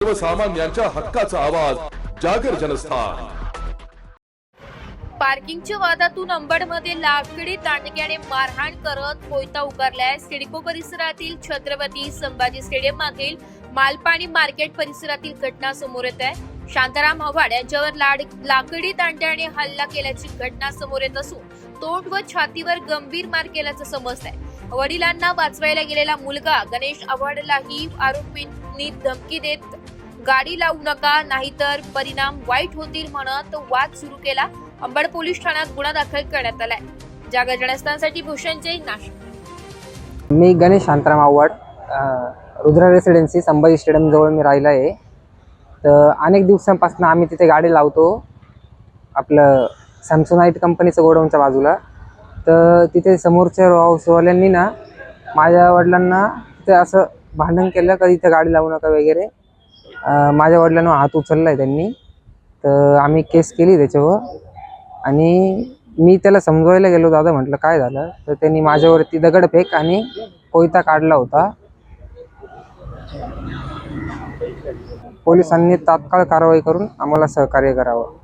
सर्वसामान्यांच्या हक्काचा आवाज जागर जनस्थान। पार्किंगच्या वादातून अंबडमध्ये लाकडी दांडग्याने मारहाण करत कोयता उगारलाय। सिडको परिसरातील छत्रपती संभाजी स्टेडियम मागील मालपाणी मार्केट परिसरातील घटना समोर येत आहे। शांताराम आव्हाड यांच्यावर लाकडी दांड्याने हल्ला केल्याची घटना समोर येत असून तोंड व छातीवर गंभीर मार केल्याचं समजत आहे। वडिलांना वाचवायला गेलेला मुलगा गणेश आव्हाडलाही आरोपींनी धमकी देत गाडी लावू नका नाहीतर परिणाम वाईट होतील म्हणत वाद सुरू केला। अंबड पोलीस ठाण्यात गुन्हा दाखल करण्यात आलाय। जागर जनस्थानसाठी भूषण जैन, नाशिक। मी गणेश शांताराम आव्हाड, रुद्रा रेसिडेन्सी संभाजी स्टेडियम जवळ मी राहिला आहे। तर अनेक दिवसांपासून आम्ही तिथे गाडी लावतो, आपलं सॅमसोनाइट कंपनीचं गोडाऊनच्या बाजूला। तर तिथे समोरच्या हाऊसवाल्यांनी ना माझ्या वडिलांना तिथे असं भांडण केलं का इथे गाडी लावू नका वगैरे। माझ्या वडिलांना हात उचलला आहे त्यांनी, तर आम्ही केस केली त्याच्यावर। आणि मी त्याला समजवायला गेलो, दादा म्हटलं काय झालं, तर त्यांनी माझ्यावरती दगडफेक आणि कोयता काढला होता। पोलिसांनी तात्काळ कारवाई करून आम्हाला सहकार्य करावं।